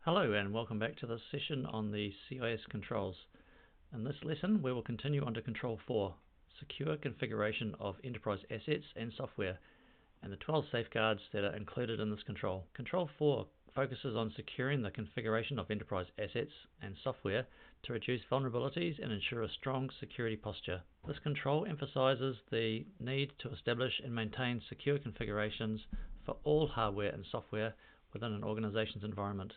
Hello and welcome back to this session on the CIS controls. In this lesson we will continue on to Control 4, Secure Configuration of Enterprise Assets and Software, and the 12 safeguards that are included in this control. Control 4 focuses on securing the configuration of enterprise assets and software to reduce vulnerabilities and ensure a strong security posture. This control emphasizes the need to establish and maintain secure configurations for all hardware and software within an organization's environment.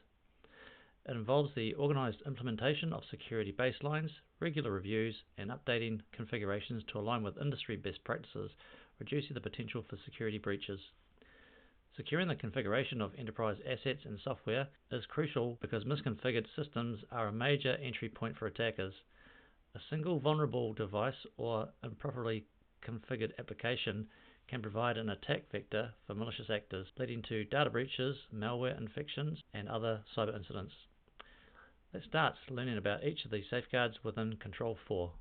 It involves the organized implementation of security baselines, regular reviews, and updating configurations to align with industry best practices, reducing the potential for security breaches. Securing the configuration of enterprise assets and software is crucial because misconfigured systems are a major entry point for attackers. A single vulnerable device or improperly configured application can provide an attack vector for malicious actors, leading to data breaches, malware infections, and other cyber incidents. Let's start learning about each of these safeguards within Control 4.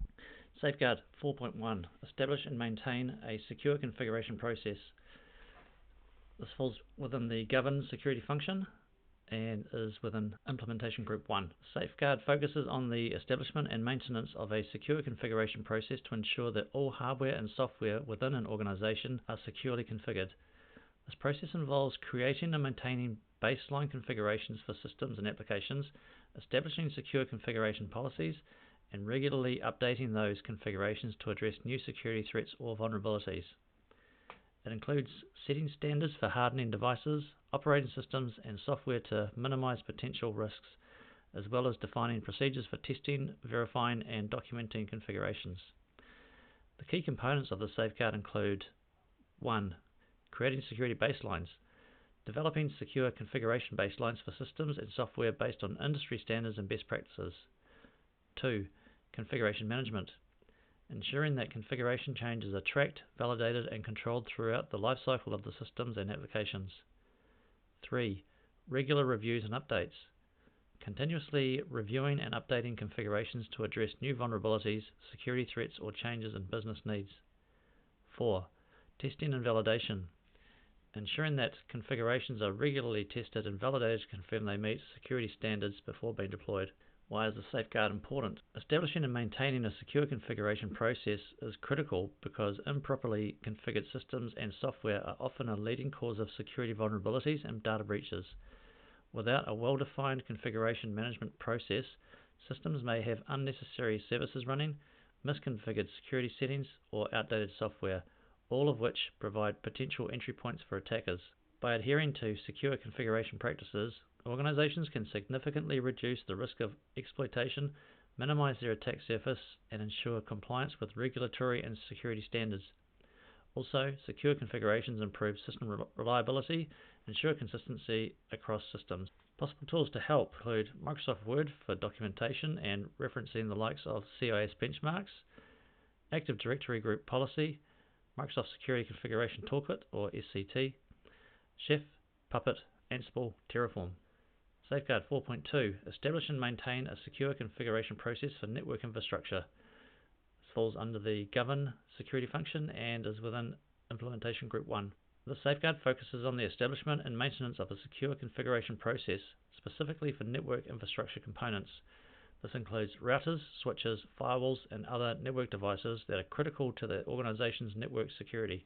Safeguard 4.1. Establish and maintain a secure configuration process. This falls within the Govern Security function and is within Implementation Group 1. Safeguard focuses on the establishment and maintenance of a secure configuration process to ensure that all hardware and software within an organization are securely configured. This process involves creating and maintaining baseline configurations for systems and applications, establishing secure configuration policies, and regularly updating those configurations to address new security threats or vulnerabilities. It includes setting standards for hardening devices, operating systems, and software to minimize potential risks, as well as defining procedures for testing, verifying, and documenting configurations. The key components of the safeguard include 1. Creating security baselines. Developing secure configuration baselines for systems and software based on industry standards and best practices. 2. Configuration management. Ensuring that configuration changes are tracked, validated, and controlled throughout the lifecycle of the systems and applications. 3. Regular reviews and updates. Continuously reviewing and updating configurations to address new vulnerabilities, security threats, or changes in business needs. 4. Testing and validation. Ensuring that configurations are regularly tested and validated to confirm they meet security standards before being deployed. Why is the safeguard important? Establishing and maintaining a secure configuration process is critical because improperly configured systems and software are often a leading cause of security vulnerabilities and data breaches. Without a well-defined configuration management process, systems may have unnecessary services running, misconfigured security settings, or outdated software, all of which provide potential entry points for attackers. By adhering to secure configuration practices, organizations can significantly reduce the risk of exploitation, minimize their attack surface, and ensure compliance with regulatory and security standards. Also, secure configurations improve system reliability, ensure consistency across systems. Possible tools to help include Microsoft Word for documentation and referencing the likes of CIS benchmarks, Active Directory Group Policy, Microsoft Security Configuration Toolkit, or SCT, Chef, Puppet, Ansible, Terraform. Safeguard 4.2. Establish and maintain a secure configuration process for network infrastructure. This falls under the Govern Security function and is within Implementation Group 1. The safeguard focuses on the establishment and maintenance of a secure configuration process, specifically for network infrastructure components. This includes routers, switches, firewalls, and other network devices that are critical to the organization's network security.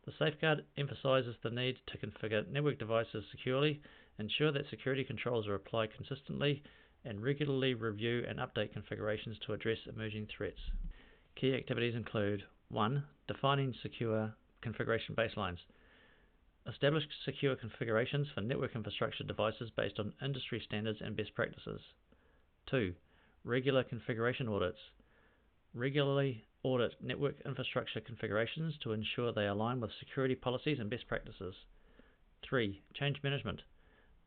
The safeguard emphasizes the need to configure network devices securely, ensure that security controls are applied consistently, and regularly review and update configurations to address emerging threats. Key activities include 1. Defining secure configuration baselines. Establish secure configurations for network infrastructure devices based on industry standards and best practices. 2. Regular configuration audits. Regularly audit network infrastructure configurations to ensure they align with security policies and best practices. 3. Change management.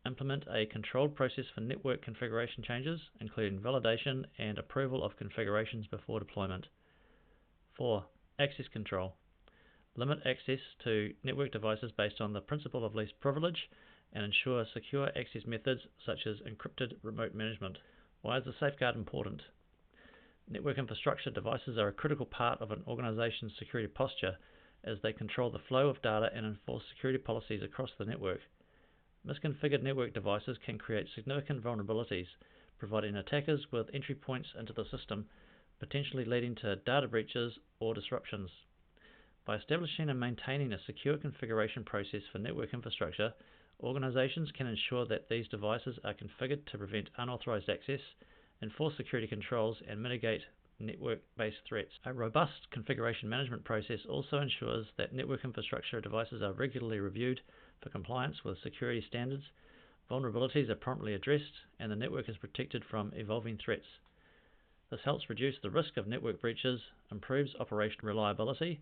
Implement a controlled process for network configuration changes, including validation and approval of configurations before deployment. 4. Access control. Limit access to network devices based on the principle of least privilege and ensure secure access methods such as encrypted remote management. Why is the safeguard important? Network infrastructure devices are a critical part of an organization's security posture as they control the flow of data and enforce security policies across the network. Misconfigured network devices can create significant vulnerabilities, providing attackers with entry points into the system, potentially leading to data breaches or disruptions. By establishing and maintaining a secure configuration process for network infrastructure, organizations can ensure that these devices are configured to prevent unauthorized access, enforce security controls, and mitigate network-based threats. A robust configuration management process also ensures that network infrastructure devices are regularly reviewed for compliance with security standards, vulnerabilities are promptly addressed, and the network is protected from evolving threats. This helps reduce the risk of network breaches, improves operational reliability,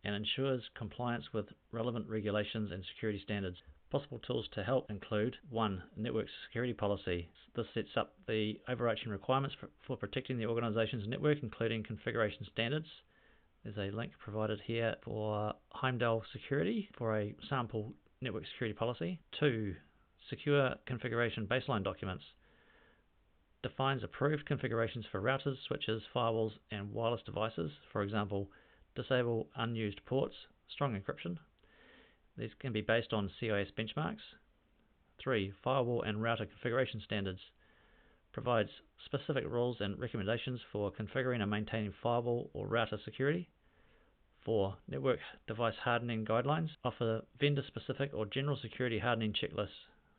and ensures compliance with relevant regulations and security standards. Possible tools to help include 1. Network security policy. This sets up the overarching requirements for protecting the organization's network, including configuration standards. There's a link provided here for Heimdall Security for a sample network security policy. 2. Secure configuration baseline documents. Defines approved configurations for routers, switches, firewalls, and wireless devices. For example, disable unused ports, strong encryption. These can be based on CIS benchmarks. 3. Firewall and router configuration standards. Provides specific rules and recommendations for configuring and maintaining firewall or router security. 4. Network device hardening guidelines. Offer vendor-specific or general security hardening checklists.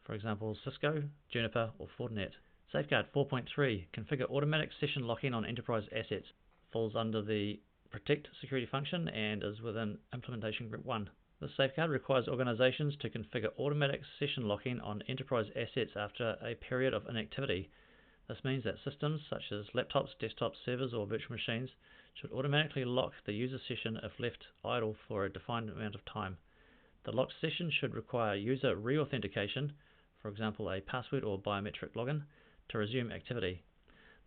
For example, Cisco, Juniper, or Fortinet. Safeguard 4.3. Configure automatic session locking on enterprise assets. Falls under the Protect security function and is within Implementation Group 1. This safeguard requires organizations to configure automatic session locking on enterprise assets after a period of inactivity. This means that systems such as laptops, desktops, servers, or virtual machines should automatically lock the user session if left idle for a defined amount of time. The locked session should require user re-authentication, for example a password or biometric login, to resume activity.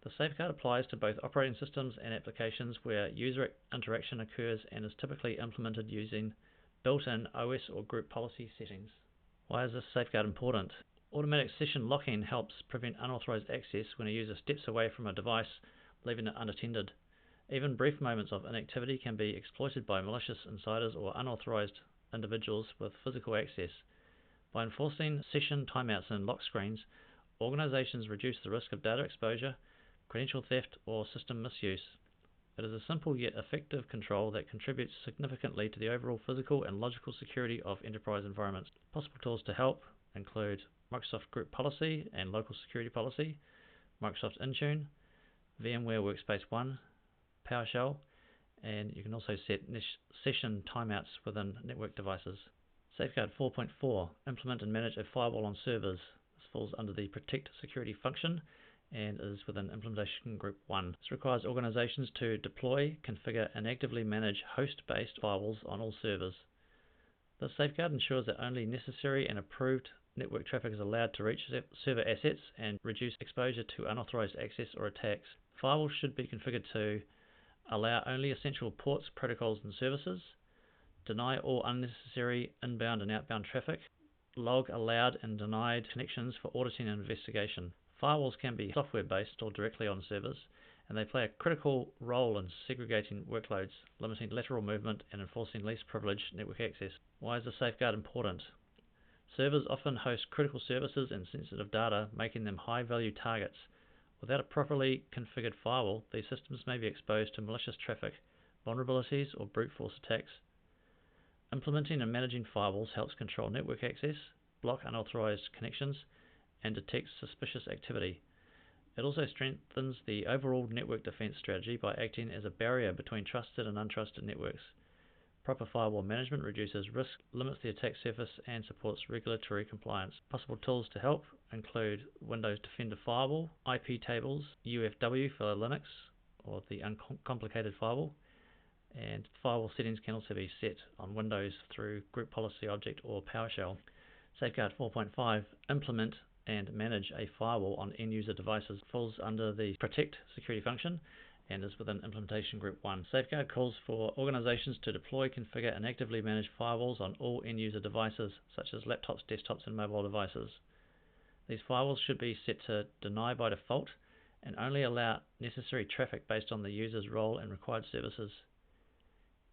The safeguard applies to both operating systems and applications where user interaction occurs and is typically implemented using built-in OS or group policy settings. Why is this safeguard important? Automatic session locking helps prevent unauthorized access when a user steps away from a device, leaving it unattended. Even brief moments of inactivity can be exploited by malicious insiders or unauthorized individuals with physical access. By enforcing session timeouts and lock screens, organizations reduce the risk of data exposure, credential theft, or system misuse. It is a simple yet effective control that contributes significantly to the overall physical and logical security of enterprise environments. Possible tools to help include Microsoft Group Policy and Local Security Policy, Microsoft Intune, VMware Workspace ONE, PowerShell, and you can also set session timeouts within network devices. Safeguard 4.4. Implement and manage a firewall on servers. This falls under the Protect security function and is within Implementation Group 1. This requires organizations to deploy, configure, and actively manage host-based firewalls on all servers. This safeguard ensures that only necessary and approved network traffic is allowed to reach server assets and reduce exposure to unauthorized access or attacks. Firewalls should be configured to allow only essential ports, protocols, and services, deny all unnecessary inbound and outbound traffic, log allowed and denied connections for auditing and investigation. Firewalls can be software-based or directly on servers, and they play a critical role in segregating workloads, limiting lateral movement, and enforcing least privileged network access. Why is the safeguard important? Servers often host critical services and sensitive data, making them high-value targets. Without a properly configured firewall, these systems may be exposed to malicious traffic, vulnerabilities, or brute force attacks. Implementing and managing firewalls helps control network access, block unauthorized connections, and detect suspicious activity. It also strengthens the overall network defense strategy by acting as a barrier between trusted and untrusted networks. Proper firewall management reduces risk, limits the attack surface, and supports regulatory compliance. Possible tools to help include Windows Defender Firewall, IP tables, UFW for Linux, or the uncomplicated firewall, and firewall settings can also be set on Windows through Group Policy Object or PowerShell. Safeguard 4.5. Implement and manage a firewall on end-user devices. Falls under the Protect security function and is within Implementation Group 1. Safeguard calls for organizations to deploy, configure, and actively manage firewalls on all end-user devices, such as laptops, desktops, and mobile devices. These firewalls should be set to deny by default and only allow necessary traffic based on the user's role and required services.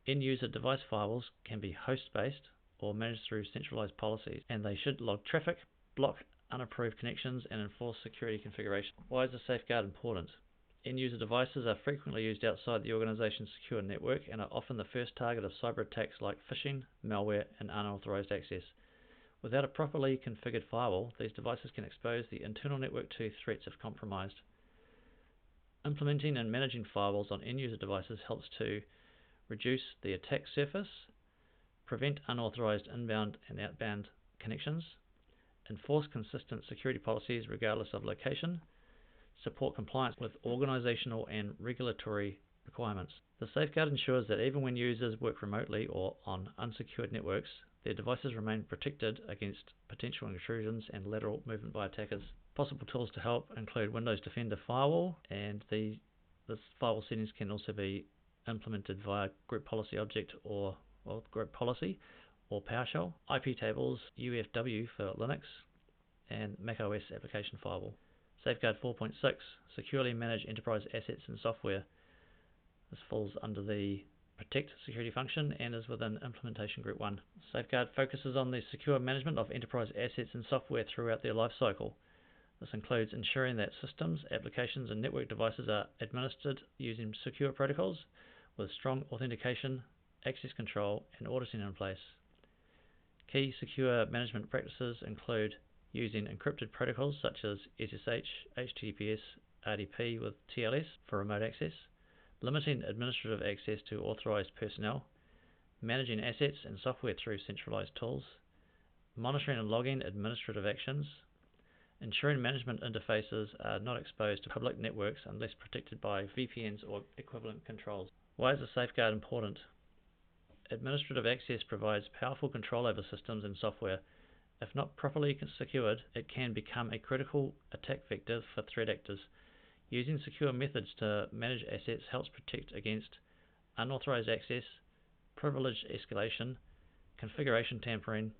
End-user device firewalls can be host-based or managed through centralized policies, and they should log traffic, block unapproved connections, and enforce security configuration. Why is the safeguard important? End-user devices are frequently used outside the organization's secure network and are often the first target of cyber attacks like phishing, malware, and unauthorized access. Without a properly configured firewall, these devices can expose the internal network to threats if compromised. Implementing and managing firewalls on end-user devices helps to reduce the attack surface, prevent unauthorized inbound and outbound connections, enforce consistent security policies regardless of location, support compliance with organizational and regulatory requirements. The safeguard ensures that even when users work remotely or on unsecured networks, their devices remain protected against potential intrusions and lateral movement by attackers. Possible tools to help include Windows Defender Firewall, and this firewall settings can also be implemented via Group Policy Object or Group Policy or PowerShell, IP tables, UFW for Linux, and macOS Application Firewall. Safeguard 4.6, securely manage enterprise assets and software. This falls under the Protect security function and is within Implementation Group 1. Safeguard focuses on the secure management of enterprise assets and software throughout their life cycle. This includes ensuring that systems, applications, and network devices are administered using secure protocols with strong authentication, access control, and auditing in place. Key secure management practices include using encrypted protocols such as SSH, HTTPS, RDP with TLS for remote access, limiting administrative access to authorized personnel, managing assets and software through centralized tools, monitoring and logging administrative actions, ensuring management interfaces are not exposed to public networks unless protected by VPNs or equivalent controls. Why is a safeguard important? Administrative access provides powerful control over systems and software. If not properly secured, it can become a critical attack vector for threat actors. Using secure methods to manage assets helps protect against unauthorized access, privilege escalation, configuration tampering,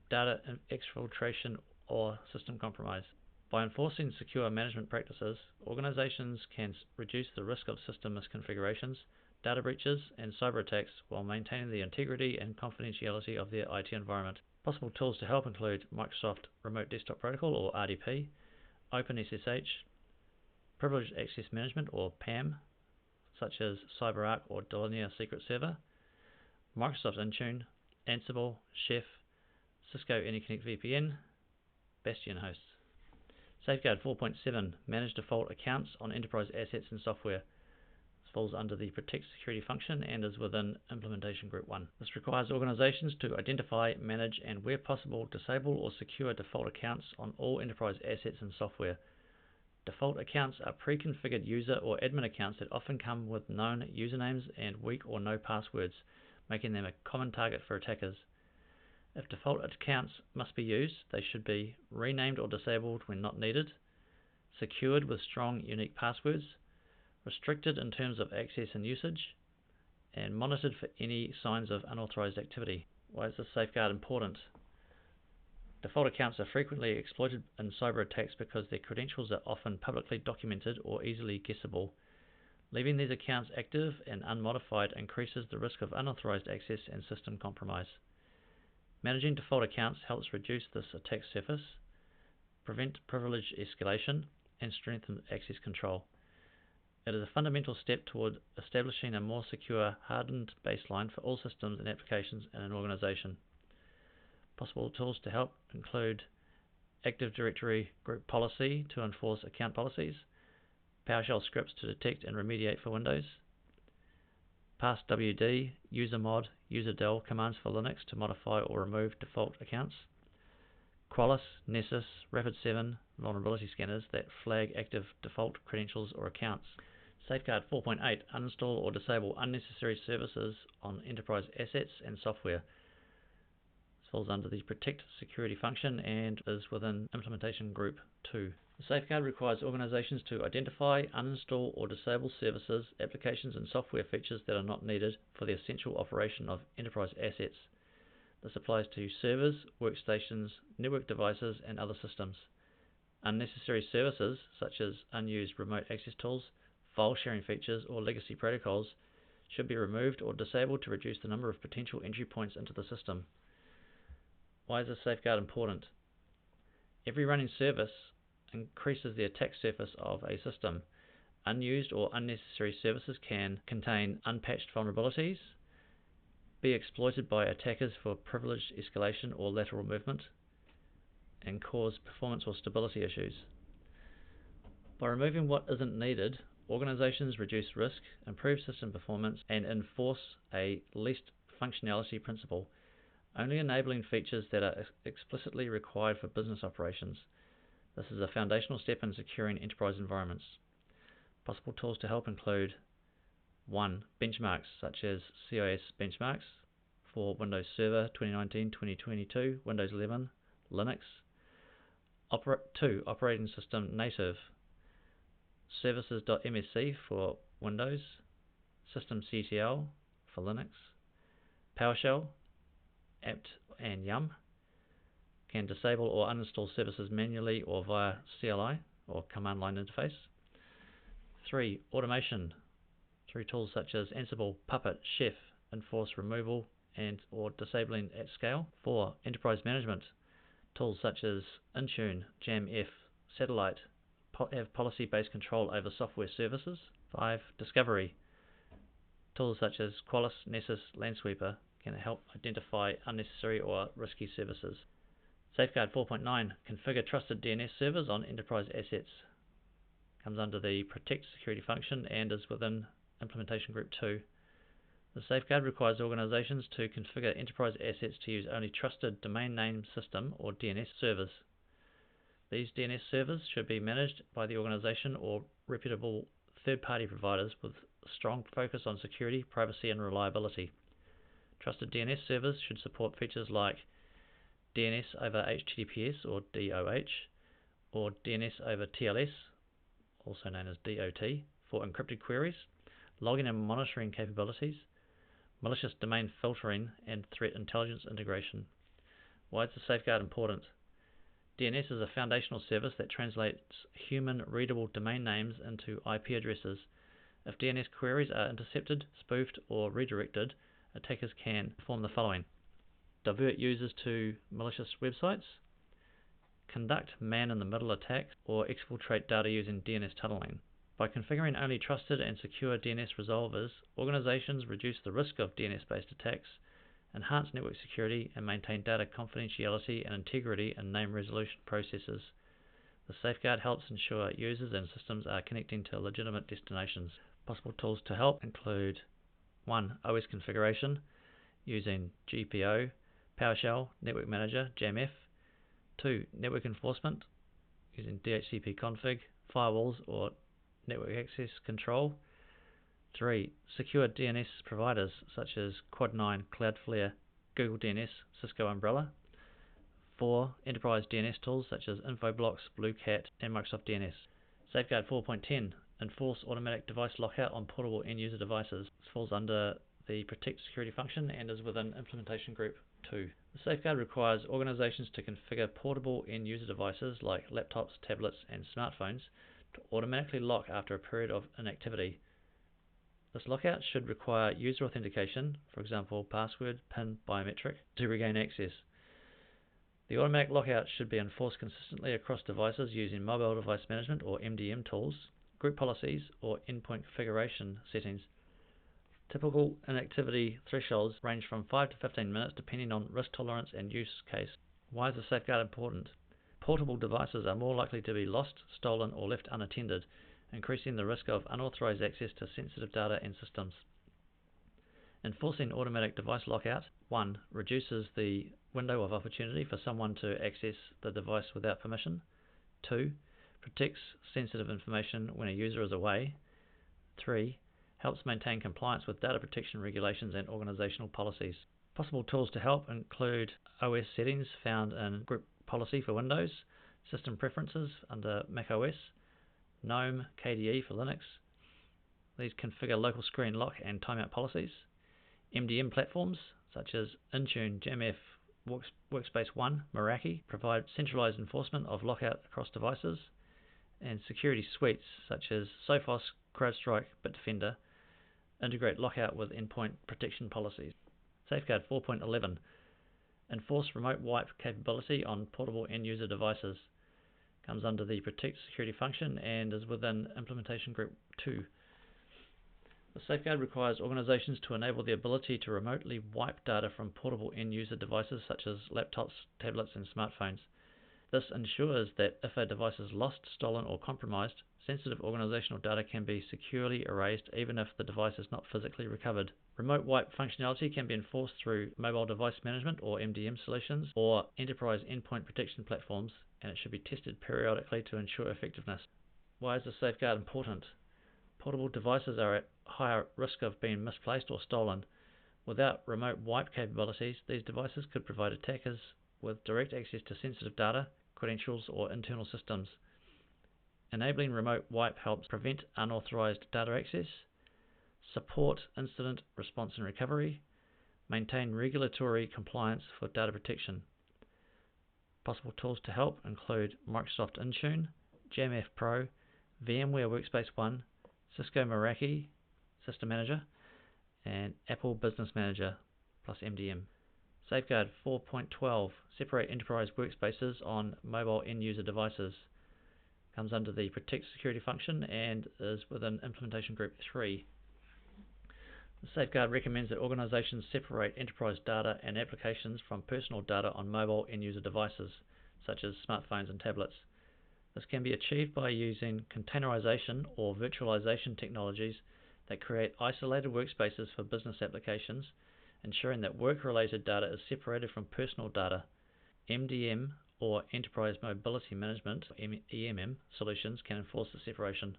data exfiltration, or system compromise. By enforcing secure management practices, organizations can reduce the risk of system misconfigurations, data breaches, and cyber attacks while maintaining the integrity and confidentiality of their IT environment. Possible tools to help include Microsoft Remote Desktop Protocol or RDP, OpenSSH, Privileged Access Management or PAM, such as CyberArk or Delinea Secret Server, Microsoft Intune, Ansible, Chef, Cisco AnyConnect VPN, Bastion hosts. Safeguard 4.7, manage default accounts on enterprise assets and software. This falls under the Protect security function and is within Implementation Group 1. This requires organizations to identify, manage, and where possible, disable or secure default accounts on all enterprise assets and software. Default accounts are pre-configured user or admin accounts that often come with known usernames and weak or no passwords, making them a common target for attackers. If default accounts must be used, they should be renamed or disabled when not needed, secured with strong, unique passwords, restricted in terms of access and usage, and monitored for any signs of unauthorized activity. Why is this safeguard important? Default accounts are frequently exploited in cyber attacks because their credentials are often publicly documented or easily guessable. Leaving these accounts active and unmodified increases the risk of unauthorized access and system compromise. Managing default accounts helps reduce this attack surface, prevent privilege escalation, and strengthen access control. It is a fundamental step toward establishing a more secure, hardened baseline for all systems and applications in an organization. Possible tools to help include Active Directory Group Policy to enforce account policies, PowerShell scripts to detect and remediate for Windows, passwd, usermod, userdel commands for Linux to modify or remove default accounts, Qualys, Nessus, Rapid7 vulnerability scanners that flag active default credentials or accounts. Safeguard 4.8, uninstall or disable unnecessary services on enterprise assets and software. This falls under the Protect security function and is within Implementation Group 2. The safeguard requires organizations to identify, uninstall, or disable services, applications, and software features that are not needed for the essential operation of enterprise assets. This applies to servers, workstations, network devices, and other systems. Unnecessary services, such as unused remote access tools, file sharing features, or legacy protocols, should be removed or disabled to reduce the number of potential entry points into the system. Why is this safeguard important? Every running service increases the attack surface of a system. Unused or unnecessary services can contain unpatched vulnerabilities, be exploited by attackers for privileged escalation or lateral movement, and cause performance or stability issues. By removing what isn't needed, organizations reduce risk, improve system performance, and enforce a least functionality principle, only enabling features that are explicitly required for business operations. This is a foundational step in securing enterprise environments. Possible tools to help include 1. Benchmarks such as CIS benchmarks for Windows Server 2019-2022, Windows 11, Linux. 2. Operating system native services.msc for Windows, systemctl for Linux. PowerShell, apt and yum can disable or uninstall services manually or via CLI or command line interface. 3. Automation through tools such as Ansible, Puppet, Chef, enforce removal and or disabling at scale. 4. Enterprise management tools such as Intune, JamF, Satellite have policy-based control over software services. 5. Discovery tools such as Qualys, Nessus, Landsweeper can help identify unnecessary or risky services. Safeguard 4.9 configure trusted DNS servers on enterprise assets. Comes under the Protect security function and is within Implementation Group 2. The safeguard requires organizations to configure enterprise assets to use only trusted domain name system or DNS servers. These DNS servers should be managed by the organization or reputable third-party providers with a strong focus on security, privacy, and reliability. Trusted DNS servers should support features like DNS over HTTPS or DOH, or DNS over TLS, also known as DOT, for encrypted queries, logging and monitoring capabilities, malicious domain filtering, and threat intelligence integration. Why is the safeguard important? DNS is a foundational service that translates human-readable domain names into IP addresses. If DNS queries are intercepted, spoofed, or redirected, attackers can perform the following: divert users to malicious websites, conduct man-in-the-middle attacks, or exfiltrate data using DNS tunneling. By configuring only trusted and secure DNS resolvers, organizations reduce the risk of DNS-based attacks, enhance network security, and maintain data confidentiality and integrity in name resolution processes. The safeguard helps ensure users and systems are connecting to legitimate destinations. Possible tools to help include 1. OS configuration using GPO, PowerShell, Network Manager, JamF. 2. Network enforcement using DHCP config, firewalls, or network access control. 3. Secure DNS providers such as Quad9, Cloudflare, Google DNS, Cisco Umbrella. 4. Enterprise DNS tools such as Infoblox, BlueCat, and Microsoft DNS. Safeguard 4.10 enforce automatic device lockout on portable end-user devices. This falls under the Protect security function and is within Implementation Group 2. The safeguard requires organizations to configure portable end-user devices like laptops, tablets, and smartphones to automatically lock after a period of inactivity. This lockout should require user authentication, for example password, PIN, biometric, to regain access. The automatic lockout should be enforced consistently across devices using mobile device management or MDM tools, group policies, or endpoint configuration settings. Typical inactivity thresholds range from 5 to 15 minutes depending on risk tolerance and use case. Why is the safeguard important? Portable devices are more likely to be lost, stolen, or left unattended, increasing the risk of unauthorized access to sensitive data and systems. Enforcing automatic device lockout 1. Reduces the window of opportunity for someone to access the device without permission. 2. Protects sensitive information when a user is away. 3. Helps maintain compliance with data protection regulations and organizational policies. Possible tools to help include OS settings found in Group Policy for Windows, System Preferences under macOS, GNOME KDE for Linux. These configure local screen lock and timeout policies. MDM platforms such as Intune, JamF, Workspace ONE, Meraki provide centralized enforcement of lockout across devices, and security suites such as Sophos, CrowdStrike, Bitdefender integrate lockout with endpoint protection policies. Safeguard 4.11 Enforce remote wipe capability on portable end-user devices. Comes under the Protect Security function and is within Implementation Group 2. The safeguard requires organizations to enable the ability to remotely wipe data from portable end-user devices such as laptops, tablets, and smartphones. This ensures that if a device is lost, stolen, or compromised, sensitive organizational data can be securely erased even if the device is not physically recovered. Remote wipe functionality can be enforced through mobile device management or MDM solutions or enterprise endpoint protection platforms, and it should be tested periodically to ensure effectiveness. Why is the safeguard important? Portable devices are at higher risk of being misplaced or stolen. Without remote wipe capabilities, these devices could provide attackers with direct access to sensitive data, credentials, or internal systems. Enabling remote wipe helps prevent unauthorized data access, support incident response and recovery, maintain regulatory compliance for data protection. Possible tools to help include Microsoft Intune, JamF Pro, VMware Workspace ONE, Cisco Meraki System Manager, and Apple Business Manager plus MDM. Safeguard 4.12 Separate enterprise workspaces on mobile end-user devices. Comes under the Protect Security function and is within Implementation Group 3. The safeguard recommends that organizations separate enterprise data and applications from personal data on mobile end-user devices, such as smartphones and tablets. This can be achieved by using containerization or virtualization technologies that create isolated workspaces for business applications, ensuring that work-related data is separated from personal data. MDM or Enterprise Mobility Management EMM solutions can enforce the separation.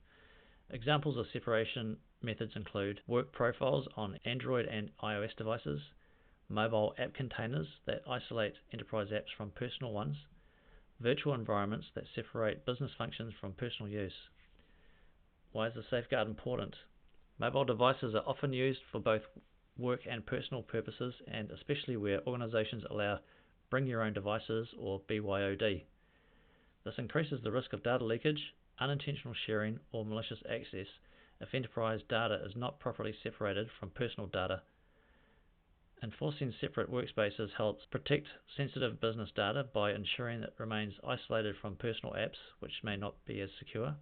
Examples of separation methods include work profiles on Android and iOS devices, mobile app containers that isolate enterprise apps from personal ones, virtual environments that separate business functions from personal use. Why is the safeguard important? Mobile devices are often used for both work and personal purposes, and especially where organizations allow bring your own devices or BYOD. This increases the risk of data leakage, unintentional sharing, or malicious access if enterprise data is not properly separated from personal data. Enforcing separate workspaces helps protect sensitive business data by ensuring it remains isolated from personal apps, which may not be as secure.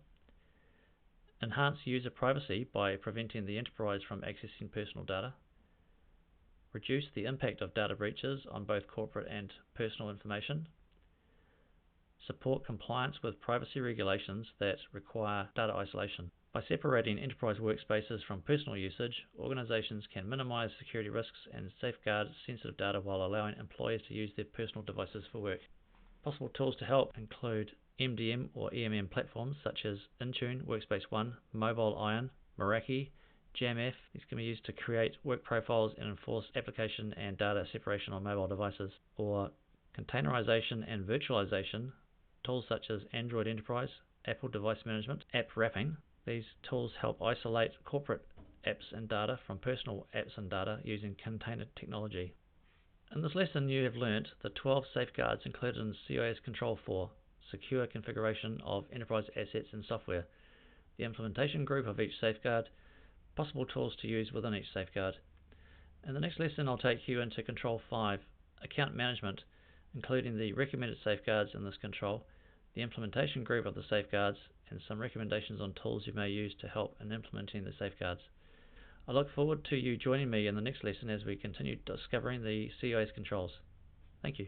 Enhance user privacy by preventing the enterprise from accessing personal data. Reduce the impact of data breaches on both corporate and personal information. Support compliance with privacy regulations that require data isolation. By separating enterprise workspaces from personal usage, organizations can minimize security risks and safeguard sensitive data while allowing employees to use their personal devices for work. Possible tools to help include MDM or EMM platforms such as Intune, Workspace ONE, Mobile Iron, Meraki, JamF. These can be used to create work profiles and enforce application and data separation on mobile devices. Or containerization and virtualization, tools such as Android Enterprise, Apple Device Management, App Wrapping. These tools help isolate corporate apps and data from personal apps and data using container technology. In this lesson you have learnt the 12 safeguards included in CIS Control 4, Secure Configuration of Enterprise Assets and Software, the implementation group of each safeguard, possible tools to use within each safeguard. In the next lesson I'll take you into Control 5, Account Management, including the recommended safeguards in this control, the implementation group of the safeguards, and some recommendations on tools you may use to help in implementing the safeguards. I look forward to you joining me in the next lesson as we continue discovering the CIS controls. Thank you.